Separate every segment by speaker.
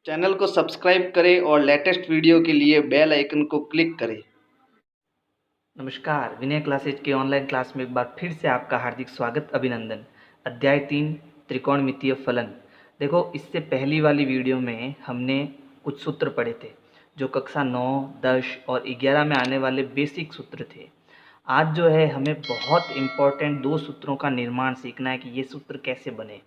Speaker 1: Channel को subscribe करें और लेटेस्ट वीडियो के लिए बेल आइकन को क्लिक करें।
Speaker 2: नमस्कार, विनय क्लासेज के ऑनलाइन क्लास में एक बार फिर से आपका हार्दिक स्वागत, अभिनंदन। अध्याय 3 त्रिकोणमितीय फलन। देखो, इससे पहली वाली वीडियो में हमने कुछ सूत्र पढ़े थे जो कक्षा 9, 10 और 11 में आने वाले बेसिक सूत्र थे। आज जो है हमें बहुत इम्पोर्टेंट दो सूत्रों का निर्माण सीखना है कि ये सूत्र कैसे बने।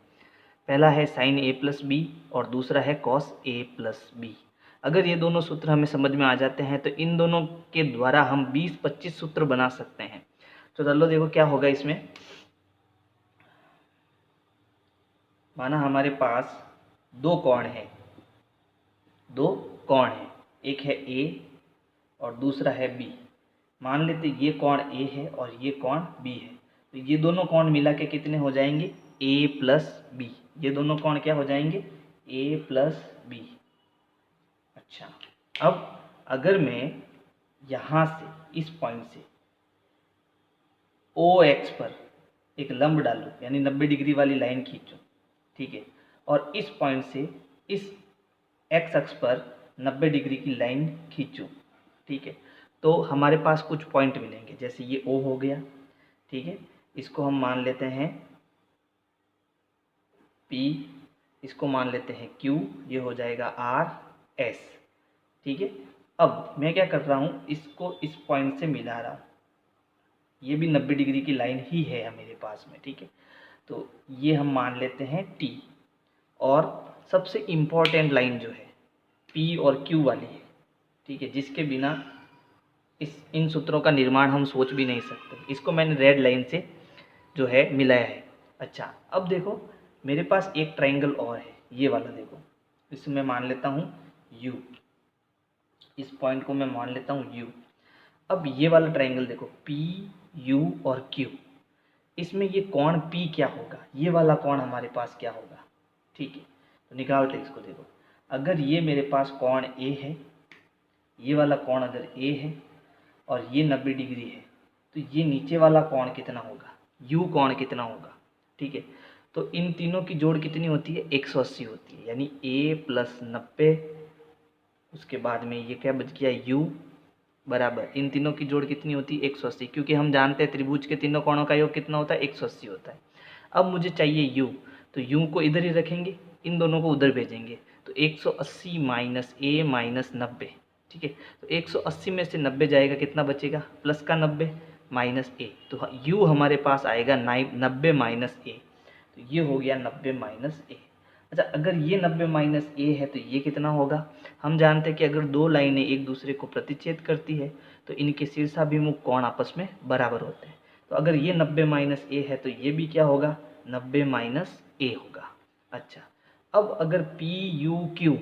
Speaker 2: पहला है साइन ए प्लस बी और दूसरा है कॉस ए प्लस बी। अगर ये दोनों सूत्र हमें समझ में आ जाते हैं तो इन दोनों के द्वारा हम 20-25 सूत्र बना सकते हैं। तो चलो देखो क्या होगा इसमें। माना हमारे पास दो कोण है, एक है ए और दूसरा है बी। मान लेते ये कोण ए है और ये कोण बी है, तो ये दोनों कोण मिला के कितने हो जाएंगे? ए प्लस बी। ये दोनों कोण क्या हो जाएंगे? ए प्लस बी। अच्छा, अब अगर मैं यहाँ से इस पॉइंट से ओ एक्स पर एक लंब डालूं, यानी 90 डिग्री वाली लाइन खींचूं, ठीक है, और इस पॉइंट से इस एक्स अक्ष पर 90 डिग्री की लाइन खींचूं, ठीक है, तो हमारे पास कुछ पॉइंट मिलेंगे। जैसे ये ओ हो गया, ठीक है, इसको हम मान लेते हैं पी, इसको मान लेते हैं क्यू, ये हो जाएगा आर एस, ठीक है। अब मैं क्या कर रहा हूँ, इसको इस पॉइंट से मिला रहा हूँ। ये भी 90 डिग्री की लाइन ही है मेरे पास में, ठीक है। तो ये हम मान लेते हैं टी। और सबसे इम्पोर्टेंट लाइन जो है पी और क्यू वाली है, ठीक है, जिसके बिना इन सूत्रों का निर्माण हम सोच भी नहीं सकते। इसको मैंने रेड लाइन से जो है मिलाया है। अच्छा, अब देखो मेरे पास एक ट्राइंगल और है, ये वाला देखो, इसे मैं मान लेता हूँ यू। इस पॉइंट को मैं मान लेता हूँ यू। अब ये वाला ट्राइंगल देखो, पी यू और क्यू, इसमें ये कोण पी क्या होगा? ये वाला कोण हमारे पास क्या होगा? ठीक है, तो निकालते इसको। देखो, अगर ये मेरे पास कोण ए है, ये वाला कोण अगर ए है और ये 90 डिग्री है, तो ये नीचे वाला कोण कितना होगा? यू कोण कितना होगा? ठीक है, तो इन तीनों की जोड़ कितनी होती है? 180 होती है, यानी ए प्लस 90, उसके बाद में ये क्या बच गया? यू बराबर, इन तीनों की जोड़ कितनी होती है? 180, क्योंकि हम जानते हैं त्रिभुज के तीनों कोणों का योग कितना होता है? 180 होता है। अब मुझे चाहिए u, तो u को इधर ही रखेंगे, इन दोनों को उधर भेजेंगे, तो 180 माइनस ए माइनस 90, ठीक है। तो 180 में से 90 जाएगा, कितना बचेगा? प्लस का 90 माइनस ए, तो u हमारे पास आएगा 90 माइनस ए, तो ये हो गया 90 माइनस ए। अच्छा, अगर ये 90 माइनस ए है तो ये कितना होगा? हम जानते हैं कि अगर दो लाइनें एक दूसरे को प्रतिच्छेद करती है तो इनके शीर्षाभिमुख कोण आपस में बराबर होते हैं। तो अगर ये 90 माइनस ए है तो ये भी क्या होगा? 90 माइनस ए होगा। अच्छा, अब अगर पी यू क्यू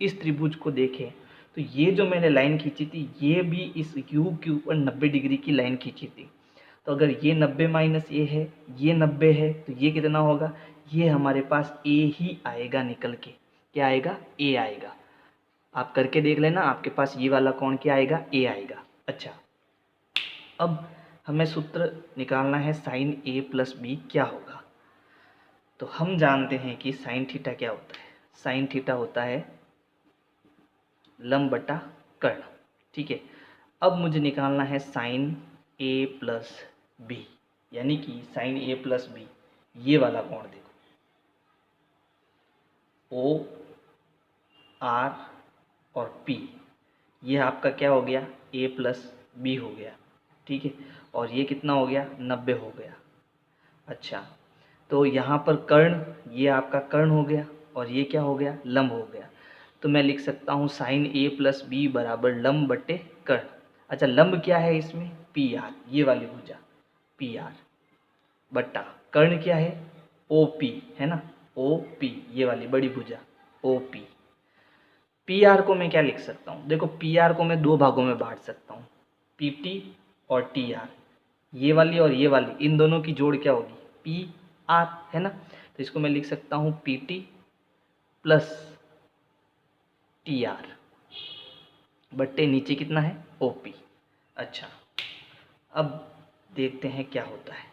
Speaker 2: इस त्रिभुज को देखें तो ये जो मैंने लाइन खींची थी ये भी इस यू क्यू पर 90 डिग्री की लाइन खींची थी। तो अगर ये 90 माइनस ए है, ये 90 है, तो ये कितना होगा? ये हमारे पास ए ही आएगा निकल के। क्या आएगा? ए आएगा। आप करके देख लेना, आपके पास ये वाला कोण क्या आएगा? ए आएगा। अच्छा, अब हमें सूत्र निकालना है साइन ए प्लस बी क्या होगा। तो हम जानते हैं कि साइन थीटा क्या होता है? साइन थीटा होता है लंब बटा कर्ण, ठीक है। अब मुझे निकालना है साइन ए प्लस बी, यानी कि साइन ए प्लस बी, ये वाला कोण देखो, ओ आर और पी, ये आपका क्या हो गया? ए प्लस बी हो गया, ठीक है। और ये कितना हो गया? 90 हो गया। अच्छा, तो यहाँ पर कर्ण, ये आपका कर्ण हो गया और ये क्या हो गया? लंब हो गया। तो मैं लिख सकता हूँ साइन ए प्लस बी बराबर लंब बटे कर्ण। अच्छा, लंब क्या है इसमें? पी आर, ये वाली भुजा पी आर, बट्टा कर्ण क्या है? ओ पी, है ना, ओ पी, ये वाली बड़ी भुजा ओ पी। पी आर को मैं क्या लिख सकता हूँ? देखो, पी आर को मैं दो भागों में बांट सकता हूँ, पी टी और टी आर। ये वाली और ये वाली, इन दोनों की जोड़ क्या होगी? पी आर, है ना। तो इसको मैं लिख सकता हूँ P T plus T R बट्टे नीचे कितना है? O P. अच्छा, अब देखते हैं क्या होता है।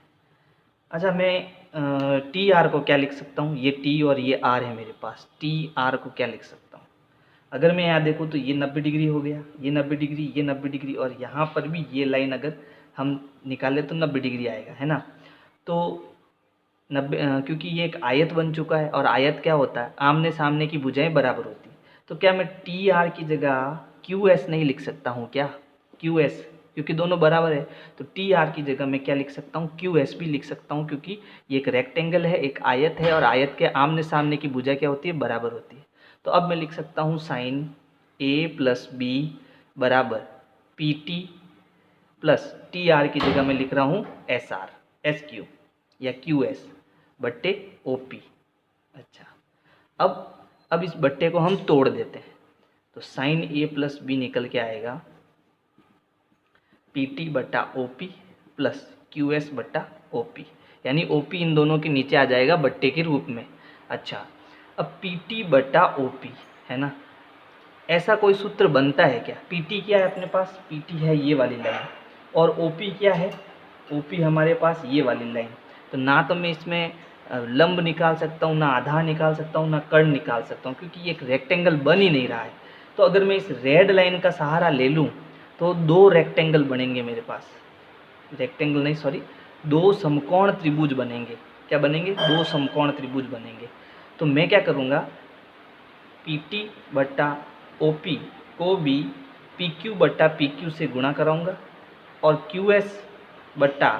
Speaker 2: अच्छा, मैं टी आर को क्या लिख सकता हूँ? ये टी और ये आर है मेरे पास, टी आर को क्या लिख सकता हूँ? अगर मैं यहाँ देखूँ तो ये 90 डिग्री हो गया, ये 90 डिग्री, ये 90 डिग्री, और यहाँ पर भी ये लाइन अगर हम निकालें तो 90 डिग्री आएगा, है ना। तो 90, क्योंकि ये एक आयत बन चुका है, और आयत क्या होता है, आमने सामने की भुजाएं बराबर होती हैं। तो क्या मैं टी आर की जगह क्यू एस नहीं लिख सकता हूँ क्या, क्यू एस, क्योंकि दोनों बराबर है। तो टी आर की जगह मैं क्या लिख सकता हूँ, क्यू एस भी लिख सकता हूँ, क्योंकि ये एक रेक्टेंगल है, एक आयत है, और आयत के आमने सामने की भुजा क्या होती है, बराबर होती है। तो अब मैं लिख सकता हूँ साइन ए प्लस बी बराबर P T plus T are की जगह मैं लिख रहा हूँ एस आर, एस क्यू या क्यू एस बट्टे ओ पी। अच्छा, अब इस बट्टे को हम तोड़ देते हैं, तो साइन ए प्लस बी निकल के आएगा पी टी बट्टा O P plus Q S बट्टा ओ पी, यानी ओ पी इन दोनों के नीचे आ जाएगा बट्टे के रूप में। अच्छा, अब पी टी बट्टा ओ पी, है ना, ऐसा कोई सूत्र बनता है क्या। पी टी क्या है अपने पास, पी टी है ये वाली लाइन, और ओ पी क्या है, ओ पी हमारे पास ये वाली लाइन। तो ना तो मैं इसमें लंब निकाल सकता हूँ, ना आधार निकाल सकता हूँ, ना कर्ण निकाल सकता हूँ, क्योंकि ये एक रेक्टेंगल बन ही नहीं रहा है। तो अगर मैं इस रेड लाइन का सहारा ले लूँ तो दो रेक्टेंगल बनेंगे मेरे पास, रेक्टेंगल नहीं सॉरी, दो समकोण त्रिभुज बनेंगे। क्या बनेंगे, दो समकोण त्रिभुज बनेंगे। तो मैं क्या करूँगा, पी टी बट्टा ओ पी को भी पी क्यू बट्टा पी क्यू से गुणा कराऊंगा, और क्यू एस बट्टा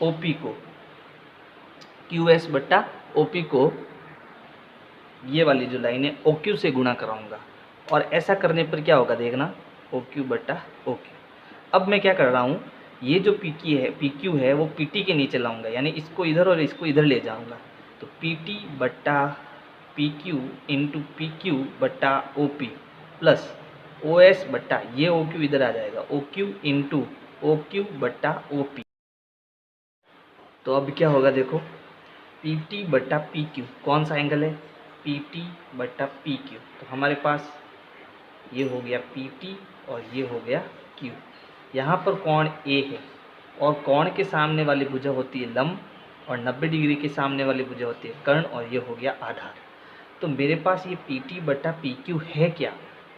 Speaker 2: ओ पी को, क्यू एस बट्टा ओ पी को ये वाली जो लाइन है ओ क्यू से गुणा कराऊंगा। और ऐसा करने पर क्या होगा देखना, ओ क्यू बट्टा ओ क्यू। अब मैं क्या कर रहा हूँ, ये जो पी क्यू है वो पी टी के नीचे लाऊंगा, यानी इसको इधर और इसको इधर ले जाऊंगा। तो पी टी बट्टा P Q into P Q बट्टा O P plus O S बट्टा ये ओ क्यू इधर आ जाएगा, O Q into O Q बट्टा ओ पी। तो अब क्या होगा देखो, पी टी बट्टा पी क्यू कौन सा एंगल है, पी टी बट्टा पी क्यू। तो हमारे पास ये हो गया पी टी और ये हो गया क्यू। यहाँ पर कोण ए है, और कोण के सामने वाली भुजा होती है लंब, और 90 डिग्री के सामने वाली भुजा होती है कर्ण, और ये हो गया आधार। तो मेरे पास ये पी टी बट्टा पी क्यू है क्या,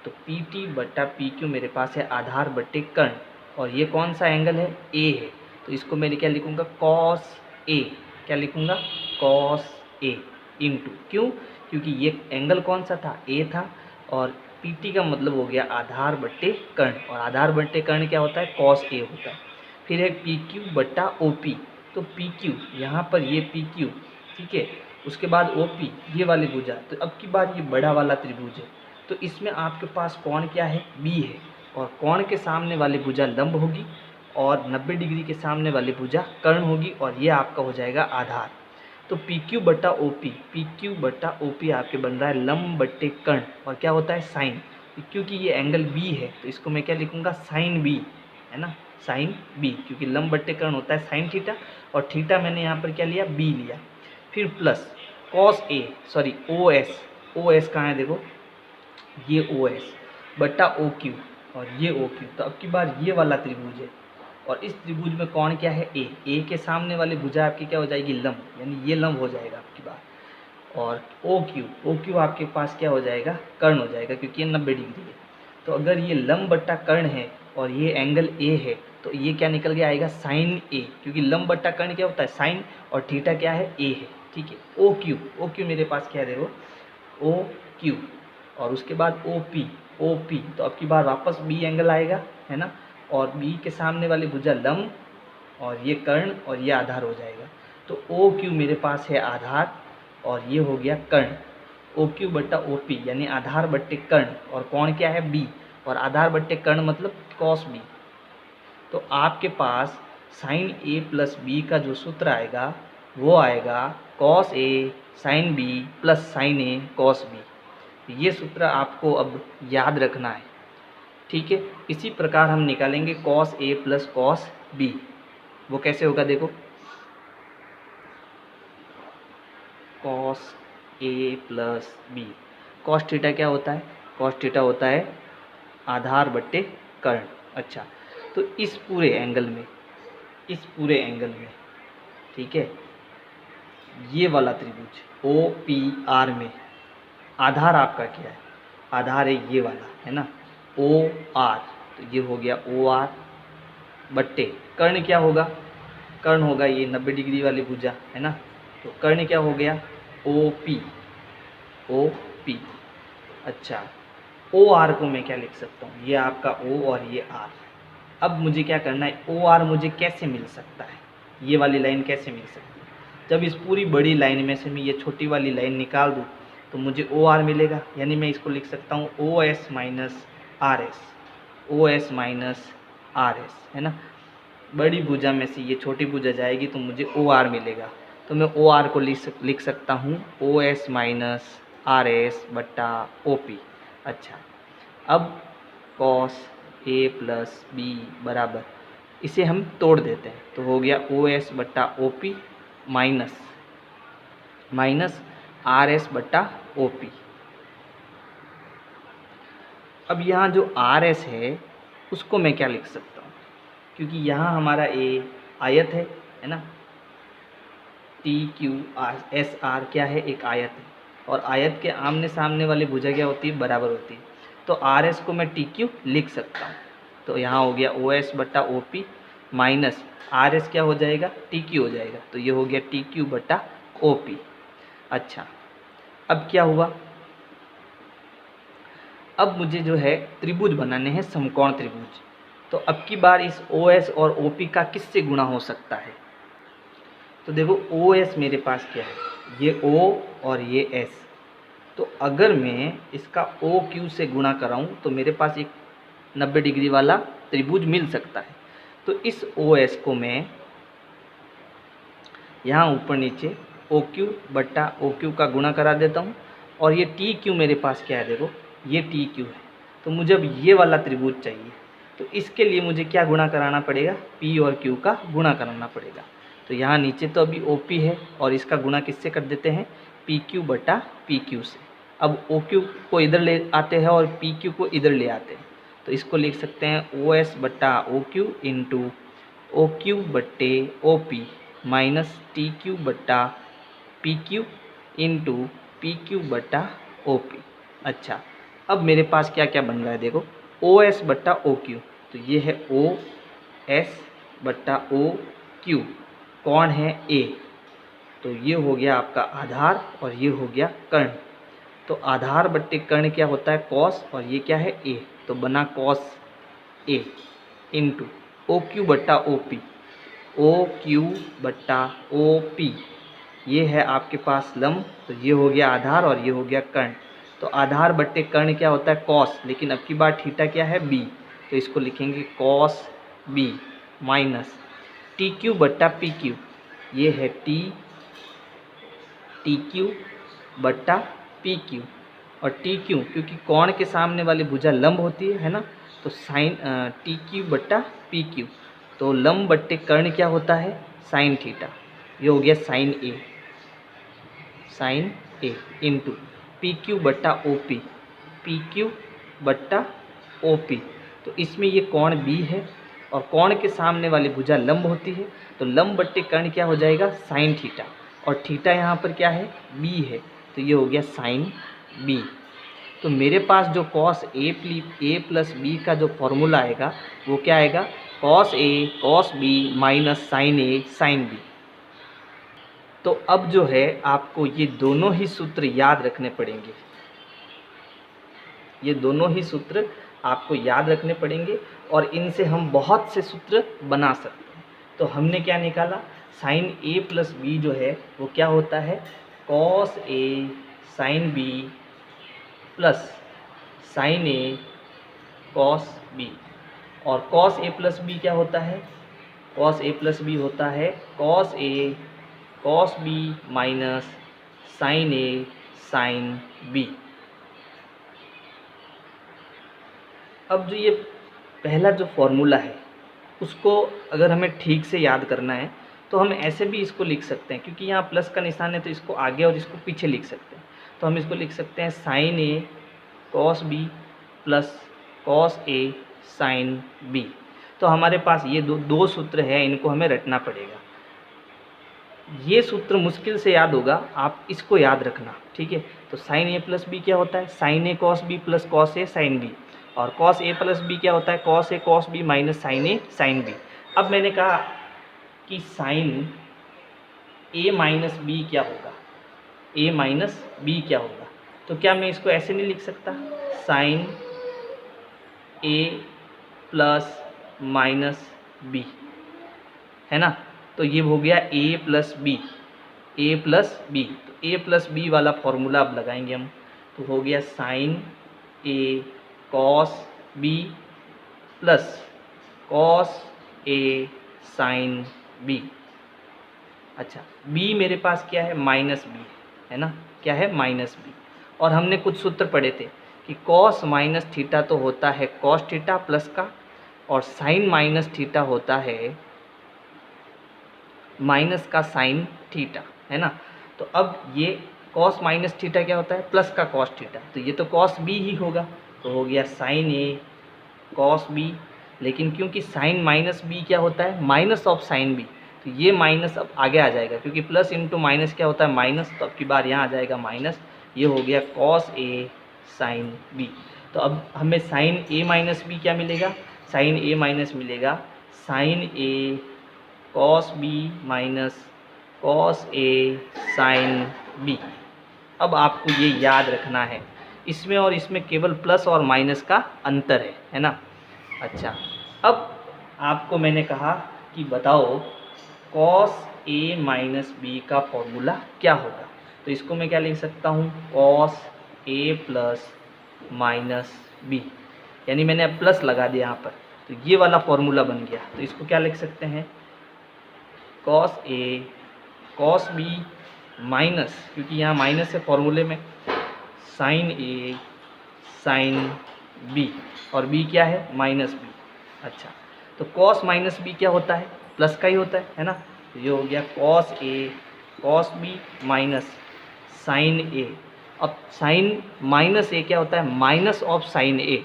Speaker 2: तो पी टी बट्टा पी क्यू मेरे पास है आधार बट्टे कर्ण, और ये कौन सा एंगल है, ए है। तो इसको मैं क्या लिखूँगा, कॉस ए, क्या लिखूँगा, कॉस ए इंटू, क्यों, क्योंकि ये एंगल कौन सा था, ए था, और पी टी का मतलब हो गया आधार बट्टे कर्ण, और आधार बट्टे कर्ण क्या होता है, कॉस ए होता है। फिर है पी क्यू बट्टा ओ पी, तो पी क्यू यहाँ पर ये पी क्यू, ठीक है, उसके बाद ओ पी ये वाली भुजा। तो अब की बात, ये बड़ा वाला त्रिभुज है, तो इसमें आपके पास कोण क्या है, बी है, और कोण के सामने वाली भुजा लंब होगी, और 90 डिग्री के सामने वाली भुजा कर्ण होगी, और ये आपका हो जाएगा आधार। तो पी क्यू बट्टा ओ पी क्यू बट्टा ओ पी आपके बन रहा है लंब बट्टे कर्ण, और क्या होता है साइन, क्योंकि ये एंगल बी है तो इसको मैं क्या लिखूँगा, साइन बी, है ना, साइन बी, क्योंकि लंब बट्टे कर्ण होता है साइन थीटा, और थीटा मैंने यहाँ पर क्या लिया, बी लिया। फिर plus cos A sorry O S कहाँ है देखो, ये ओ एस बट्टा ओ क्यू, और ये ओ क्यू। तो अब की बार ये वाला त्रिभुज है, और इस त्रिभुज में कौन क्या है, ए के सामने वाली भुजा आपकी क्या हो जाएगी, लंब, यानी ये लंब हो जाएगा आपकी बार। और ओ क्यू आपके पास क्या हो जाएगा, कर्ण हो जाएगा, क्योंकि ये 90 डिग्री है। तो अगर ये लंब बट्टा कर्ण है और ये एंगल ए है, तो ये क्या निकल के आएगा, साइन ए, क्योंकि लंब बट्टा कर्ण क्या होता है, साइन, और थीटा क्या है, ए है, ठीक है। ओ क्यू मेरे पास क्या है देखो, ओ क्यू, और उसके बाद ओ पी, तो अब की बार वापस बी एंगल आएगा, है ना, और बी के सामने वाली भुजा लंब, और ये कर्ण, और ये आधार हो जाएगा। तो ओ क्यू मेरे पास है आधार, और ये हो गया कर्ण, ओ क्यू बट्टा ओ पी यानी आधार बट्टे कर्ण, और कोण क्या है, बी, और आधार बट्टे कर्ण मतलब कॉस बी। तो आपके पास साइन ए प्लस बी का जो सूत्र आएगा वो आएगा cos A sine B plus sine A cos B. ये सूत्र आपको अब याद रखना है, ठीक है। इसी प्रकार हम निकालेंगे cos A plus cos B. वो कैसे होगा देखो, cos A plus B, cos theta क्या होता है, कॉस थीटा होता है आधार बट्टे कर्ण। अच्छा, तो इस पूरे एंगल में, ठीक है, ये वाला त्रिभुज ओ पी आर में आधार आपका क्या है, आधार है ये वाला, है ना, ओ आर, तो ये हो गया ओ आर बट्टे कर्ण क्या होगा, कर्ण होगा ये 90 डिग्री वाली भुजा, है ना, तो कर्ण क्या हो गया ओ पी, ओ पी। अच्छा, ओ आर को मैं क्या लिख सकता हूँ, ये आपका ओ और ये आर। अब मुझे क्या करना है, ओ आर मुझे कैसे मिल सकता है, ये वाली लाइन कैसे मिल सकती है, जब इस पूरी बड़ी लाइन में से मैं ये छोटी वाली लाइन निकाल दूँ तो मुझे ओ आर मिलेगा, यानी मैं इसको लिख सकता हूँ O S minus R S, O S minus R S, है ना, बड़ी भुजा में से ये छोटी भुजा जाएगी तो मुझे ओ आर मिलेगा, तो मैं ओ आर को लिख सकता हूँ O S minus R S बट्टा ओ पी। अच्छा, अब कॉस ए प्लस बी बराबर, इसे हम तोड़ देते हैं तो हो गया ओ एस बट्टा O P minus R S बट्टा ओ पी। अब यहाँ जो आर एस है उसको मैं क्या लिख सकता हूँ, क्योंकि यहाँ हमारा ए आयत है ना, T Q R S R क्या है, एक आयत है, और आयत के आमने सामने वाली भुजा क्या होती है, बराबर होती है, तो आर एस को मैं टी क्यू लिख सकता हूँ, तो यहाँ हो गया ओ एस बट्टा O P minus R S क्या हो जाएगा, टी क्यू हो जाएगा, तो ये हो गया टी क्यू बट्टा ओ पी। अच्छा, अब क्या हुआ, अब मुझे जो है त्रिभुज बनाने हैं, समकोण त्रिभुज, तो अब की बार इस ओ एस और ओ पी का किससे गुणा हो सकता है, तो देखो ओ एस मेरे पास क्या है, ये ओ और ये एस, तो अगर मैं इसका ओ क्यू से गुणा कराऊं तो मेरे पास एक 90 डिग्री वाला त्रिभुज मिल सकता है, तो इस ओ एस को मैं यहाँ ऊपर नीचे ओ क्यू बट्टा ओ क्यू का गुणा करा देता हूँ, और ये टी क्यू मेरे पास क्या है, देखो ये टी क्यू है, तो मुझे अब ये वाला त्रिभुज चाहिए, तो इसके लिए मुझे क्या गुणा कराना पड़ेगा, पी और क्यू का गुणा कराना पड़ेगा, तो यहाँ नीचे तो अभी ओ पी है और इसका गुणा किससे कर देते हैं, पी क्यू बट्टा पी क्यू से। अब ओ क्यू को इधर ले आते हैं और पी क्यू को इधर ले आते हैं, तो इसको लिख सकते हैं ओ एस बट्टा O Q into O Q बट्टे O P minus T Q बट्टा P Q into P Q बट्टा ओ पी। अच्छा, अब मेरे पास क्या क्या बन रहा है, देखो ओ एस बट्टा ओ क्यू, तो ये है ओ एस बट्टा ओ क्यू, कौन है ए, तो ये हो गया आपका आधार और ये हो गया कर्ण, तो आधार बट्टे कर्ण क्या होता है कॉस, और ये क्या है ए, तो बना cos A into O Q बट्टा ओ पी, ओ क्यू बट्टा ओ पी, ये है आपके पास लंब, तो ये हो गया आधार और ये हो गया कर्ण, तो आधार बट्टे कर्ण क्या होता है कॉस, लेकिन अब की बार थीटा क्या है बी, तो इसको लिखेंगे cos B minus T Q बट्टा पी क्यू, ये है टी क्यू बट्टा पी क्यू, और टी क्यू क्योंकि कोण के सामने वाली भुजा लंब होती है ना, तो साइन टी क्यू बट्टा पी क्यू, तो लंब बट्टे कर्ण क्या होता है साइन थीटा, ये हो गया साइन ए इंटू पी क्यू बट्टा ओ पी क्यू बट्टा ओ पी, तो इसमें ये कोण बी है और कोण के सामने वाली भुजा लंब होती है, तो लंब बट्टे कर्ण क्या हो जाएगा साइन थीटा, और थीटा यहाँ पर क्या है बी है, तो ये हो गया साइन बी। तो मेरे पास जो कॉस ए प्लस बी का जो फॉर्मूला आएगा वो क्या आएगा, कॉस ए कॉस बी माइनस साइन ए साइन बी। तो अब जो है आपको ये दोनों ही सूत्र याद रखने पड़ेंगे, ये दोनों ही सूत्र आपको याद रखने पड़ेंगे, और इनसे हम बहुत से सूत्र बना सकते हैं। तो हमने क्या निकाला, साइन ए प्लस बी जो है वो क्या होता है cos A sine B plus sine A cos B, और कॉस ए प्लस बी क्या होता है, कॉस ए प्लस बी होता है cos A cos B minus sign A sine B. अब जो ये पहला जो फॉर्मूला है उसको अगर हमें ठीक से याद करना है तो हम ऐसे भी इसको लिख सकते हैं, क्योंकि यहाँ प्लस का निशान है तो इसको आगे और इसको पीछे लिख सकते हैं, तो हम इसको लिख सकते हैं sign A cos B plus cos A sine B. तो हमारे पास ये दो सूत्र है, इनको हमें रटना पड़ेगा। ये सूत्र मुश्किल से याद होगा, आप इसको याद रखना, ठीक है। तो साइन ए प्लस बी क्या होता है, sign A cos B plus cos A sine B, और कॉस ए प्लस बी क्या होता है, cos A cos B minus sign A sine B. अब मैंने कहा कि साइन ए माइनस बी क्या होगा, ए माइनस बी क्या होगा, तो क्या मैं इसको ऐसे नहीं लिख सकता, sign A plus minus B, है ना। तो ये हो गया ए प्लस बी, ए प्लस बी। तो ए प्लस बी वाला फॉर्मूला अब लगाएंगे हम, तो हो गया sign A cos B plus cos A sine B. अच्छा, बी मेरे पास क्या है, माइनस बी है ना, क्या है, माइनस बी। और हमने कुछ सूत्र पढ़े थे कि कॉस माइनस थीटा तो होता है कॉस थीटा प्लस का, और साइन माइनस थीटा होता है माइनस का साइन थीटा, है ना। तो अब ये कॉस माइनस थीटा क्या होता है, प्लस का कॉस थीटा, तो ये तो कॉस बी ही होगा। तो हो गया साइन ए कॉस बी, लेकिन क्योंकि साइन माइनस बी क्या होता है, माइनस ऑफ साइन बी, तो ये माइनस अब आगे आ जाएगा, क्योंकि प्लस इंटू माइनस क्या होता है, माइनस, तो अब की बार यहाँ आ जाएगा माइनस। ये हो गया कॉस ए साइन बी। तो अब हमें साइन ए माइनस बी क्या मिलेगा, साइन ए माइनस मिलेगा sign A cos B minus cos A sine B. अब आपको ये याद रखना है, इसमें और इसमें केवल प्लस और माइनस का अंतर है ना। अच्छा, अब आपको मैंने कहा कि बताओ कॉस ए माइनस बी का फॉर्मूला क्या होगा, तो इसको मैं क्या लिख सकता हूँ, cos A plus minus B, यानी मैंने अब प्लस लगा दिया यहाँ पर, तो ये वाला फॉर्मूला बन गया। तो इसको क्या लिख सकते हैं, cos A cos B minus, क्योंकि यहाँ माइनस है फॉर्मूले में, साइन ए साइन बी, और बी क्या है, माइनस बी। अच्छा, तो कॉस माइनस बी क्या होता है, प्लस का ही होता है ना। तो ये हो गया cos A cos B minus sign ए। अब साइन माइनस ए क्या होता है, माइनस ऑफ साइन ए,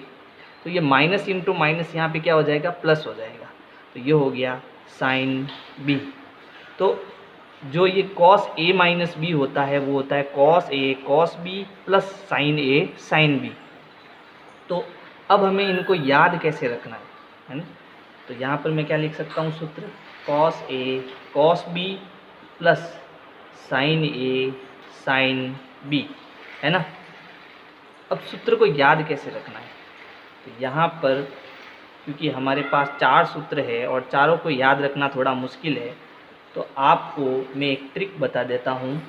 Speaker 2: तो ये माइनस इंटू माइनस यहाँ पे क्या हो जाएगा, प्लस हो जाएगा। तो ये हो गया साइन बी। तो जो ये कॉस ए माइनस बी होता है वो होता है cos A cos B plus sine A sine B. तो अब हमें इनको याद कैसे रखना है ना। तो यहाँ पर मैं क्या लिख सकता हूँ सूत्र, cos A cos B plus sine A sine B, है ना। अब सूत्र को याद कैसे रखना है, तो यहाँ पर क्योंकि हमारे पास 4 सूत्र है और चारों को याद रखना थोड़ा मुश्किल है, तो आपको मैं एक ट्रिक बता देता हूँ,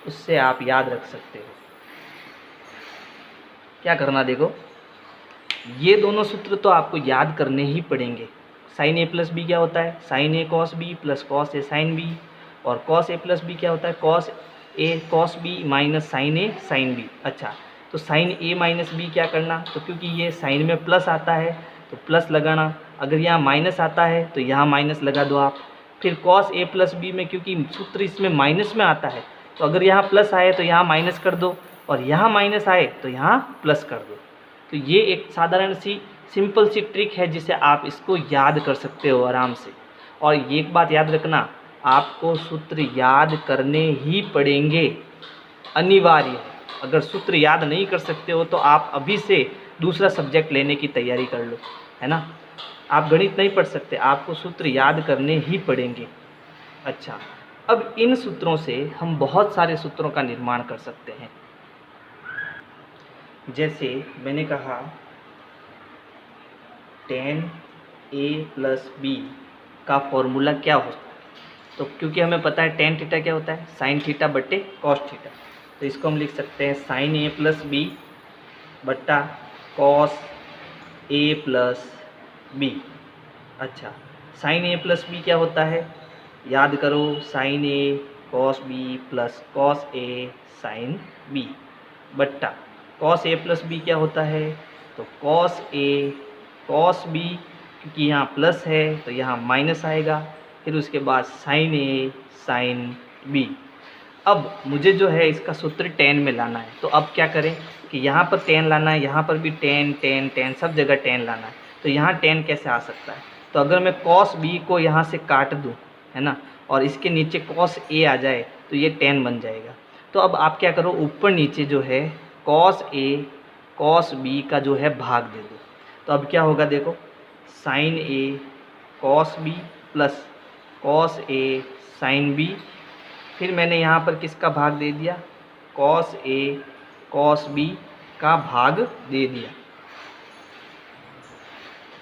Speaker 2: उससे आप याद रख सकते हो। क्या करना, देखो ये दोनों सूत्र तो आपको याद करने ही पड़ेंगे। साइन ए प्लस बी क्या होता है, sign A cos B plus cos A sine B, और कॉस ए प्लस बी क्या होता है, cos A cos B minus sign A sine B. अच्छा, तो साइन ए माइनस बी क्या करना, तो क्योंकि ये साइन में प्लस आता है तो प्लस लगाना, अगर यहाँ माइनस आता है तो यहाँ माइनस लगा दो आप। फिर कॉस ए प्लस बी में क्योंकि सूत्र इसमें माइनस में आता है, तो अगर यहाँ प्लस आए तो यहाँ माइनस कर दो, और यहाँ माइनस आए तो यहाँ प्लस कर दो। तो ये एक साधारण सी सिंपल सी ट्रिक है जिसे आप इसको याद कर सकते हो आराम से। और ये एक बात याद रखना, आपको सूत्र याद करने ही पड़ेंगे, अनिवार्य है। अगर सूत्र याद नहीं कर सकते हो तो आप अभी से दूसरा सब्जेक्ट लेने की तैयारी कर लो, है ना। आप गणित नहीं पढ़ सकते, आपको सूत्र याद करने ही पड़ेंगे। अच्छा, अब इन सूत्रों से हम बहुत सारे सूत्रों का निर्माण कर सकते हैं। जैसे मैंने कहा tan a प्लस बी का फॉर्मूला क्या होता है, तो क्योंकि हमें पता है tan थीटा क्या होता है, साइन थीटा बट्टे कॉस थीटा, तो इसको हम लिख सकते हैं साइन ए प्लस बी बट्टा कॉस ए प्लस बी। अच्छा, साइन ए प्लस बी क्या होता है, याद करो, sign A cos B plus cos A sine B बट्टा कॉस ए प्लस बी क्या होता है, तो कॉस ए कॉस बी, क्योंकि यहाँ प्लस है तो यहाँ माइनस आएगा, फिर उसके बाद साइन ए साइन बी। अब मुझे जो है इसका सूत्र tan में लाना है, तो अब क्या करें कि यहाँ पर tan लाना है, यहाँ पर भी tan tan tan सब जगह tan लाना है। तो यहाँ tan कैसे आ सकता है, तो अगर मैं cos b को यहाँ से काट दूँ है ना, और इसके नीचे cos A आ जाए तो ये tan बन जाएगा। तो अब आप क्या करो, ऊपर नीचे जो है cos A cos B का जो है भाग दे दो। तो अब क्या होगा देखो, sin A cos B plus cos A sin B, फिर मैंने यहाँ पर किसका भाग दे दिया, cos A cos B का भाग दे दिया,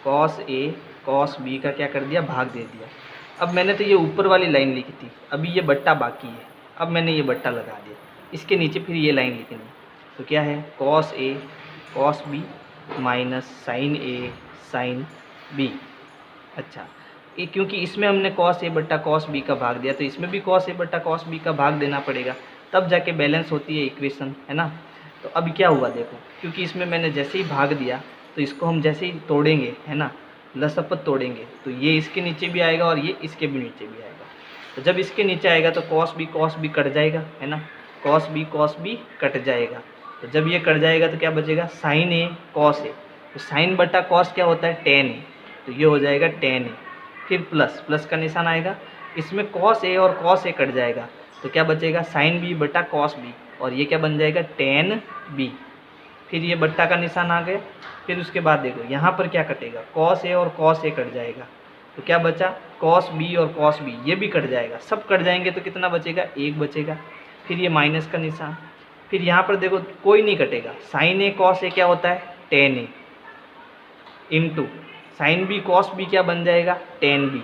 Speaker 2: cos A cos B का क्या कर दिया, भाग दे दिया। अब मैंने तो ये ऊपर वाली लाइन लिखी थी, अभी ये बट्टा बाकी है, अब मैंने ये बट्टा लगा दिया, इसके नीचे फिर ये लाइन लिखनी। तो क्या है, cos A cos B minus sin A sin B। अच्छा, ये क्योंकि इसमें हमने cos A बट्टा cos B का भाग दिया, तो इसमें भी cos A बट्टा cos B का भाग देना पड़ेगा, तब जाके बैलेंस होती है इक्वेशन, है ना। तो अब क्या हुआ देखो, क्योंकि इसमें मैंने जैसे ही भाग दिया तो इसको हम जैसे ही तोड़ेंगे, है ना, लसपत तोड़ेंगे, तो ये इसके नीचे भी आएगा और ये इसके भी नीचे भी आएगा। तो जब इसके नीचे आएगा तो cos B कट जाएगा, है ना, cos B कट जाएगा। तो जब ये कट जाएगा तो क्या बचेगा, sin A cos A, तो sin बटा cos क्या होता है, tan A, तो ये हो जाएगा tan A। फिर प्लस का निशान आएगा, इसमें cos A और cos A कट जाएगा, तो क्या बचेगा, sin B बटा cos B, और ये क्या बन जाएगा, tan B। फिर ये बट्टा का निशान आ गया। फिर उसके बाद देखो यहाँ पर क्या कटेगा, cos A और cos A कट जाएगा, तो क्या बचा, cos B और cos B, ये भी कट जाएगा, सब कट जाएंगे तो कितना बचेगा, 1 बचेगा। फिर ये माइनस का निशान, फिर यहाँ पर देखो कोई नहीं कटेगा, sin A cos A क्या होता है, tan A, into sin B cos B क्या बन जाएगा, tan B।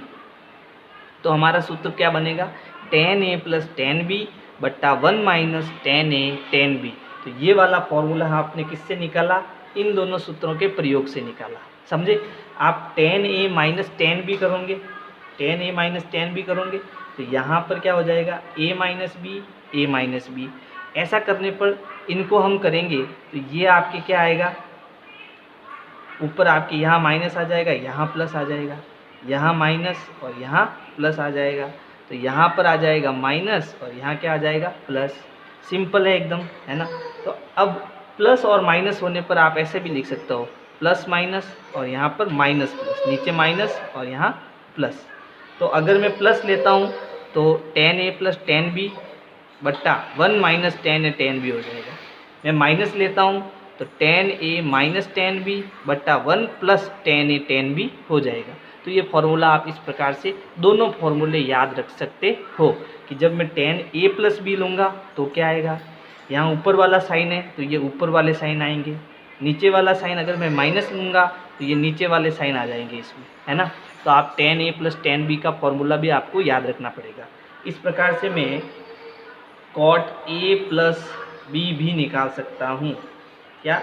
Speaker 2: तो हमारा सूत्र क्या बनेगा, tan A plus tan B बट्टा 1 minus tan A tan B। तो ये वाला फॉर्मूला आपने किससे निकाला, इन दोनों सूत्रों के प्रयोग से निकाला, समझे। आप tan A minus tan B करोगे, tan A minus tan B करोगे, तो यहाँ पर क्या हो जाएगा, A माइनस B। ऐसा करने पर इनको हम करेंगे तो ये आपके क्या आएगा, ऊपर आपके यहाँ माइनस आ जाएगा, यहाँ प्लस आ जाएगा, यहाँ माइनस और यहाँ प्लस आ जाएगा, तो यहाँ पर आ जाएगा माइनस और यहाँ क्या आ जाएगा, प्लस। सिंपल है एकदम, है ना। तो अब प्लस और माइनस होने पर आप ऐसे भी लिख सकते हो, प्लस माइनस और यहाँ पर माइनस प्लस, नीचे माइनस और यहाँ प्लस। तो अगर मैं प्लस लेता हूँ तो tan A plus tan B बट्टा 1 minus tan A tan B हो जाएगा। मैं माइनस लेता हूँ तो tan A minus tan B बट्टा 1 plus tan A tan B हो जाएगा। तो ये फार्मूला आप इस प्रकार से दोनों फार्मूले याद रख सकते हो कि जब मैं tan A प्लस B लूँगा तो क्या आएगा, यहाँ ऊपर वाला साइन है तो ये ऊपर वाले साइन आएंगे, नीचे वाला साइन अगर मैं माइनस लूँगा तो ये नीचे वाले साइन आ जाएंगे इसमें, है ना। तो आप tan A plus tan B का फॉर्मूला भी आपको याद रखना पड़ेगा। इस प्रकार से मैं cot A प्लस B भी निकाल सकता हूँ, क्या,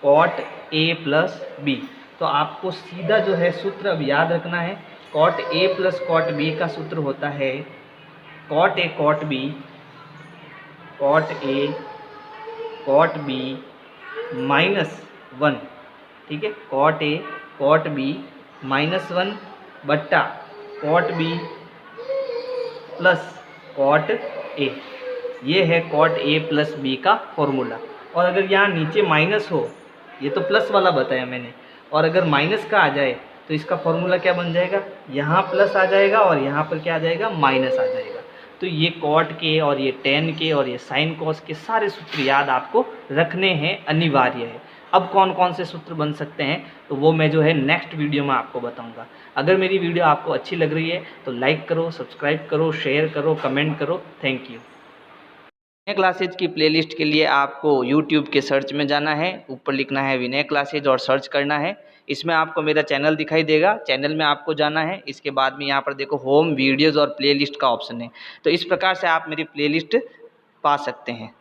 Speaker 2: cot A प्लस B। तो आपको सीधा जो है सूत्र अब याद रखना है, cot A plus cot B का सूत्र होता है cot A cot B minus 1, ठीक है, cot A cot B minus 1 बट्टा cot B plus cot A। ये है cot A प्लस B का फॉर्मूला। और अगर यहाँ नीचे माइनस हो, ये तो प्लस वाला बताया मैंने, और अगर माइनस का आ जाए तो इसका फॉर्मूला क्या बन जाएगा, यहाँ प्लस आ जाएगा और यहाँ पर क्या आ जाएगा, माइनस आ जाएगा। तो ये कॉट के और ये टेन के और ये साइन कॉस के सारे सूत्र याद आपको रखने हैं, अनिवार्य है। अब कौन कौन से सूत्र बन सकते हैं तो वो मैं जो है नेक्स्ट वीडियो में आपको बताऊंगा। अगर मेरी वीडियो आपको अच्छी लग रही है तो लाइक करो, सब्सक्राइब करो, शेयर करो, कमेंट करो। Thank you.
Speaker 1: विनय क्लासेज की प्लेलिस्ट के लिए आपको YouTube के सर्च में जाना है, ऊपर लिखना है विनय क्लासेज और सर्च करना है। इसमें आपको मेरा चैनल दिखाई देगा, चैनल में आपको जाना है। इसके बाद में यहाँ पर देखो होम वीडियोज़ और प्लेलिस्ट का ऑप्शन है, तो इस प्रकार से आप मेरी प्लेलिस्ट पा सकते हैं।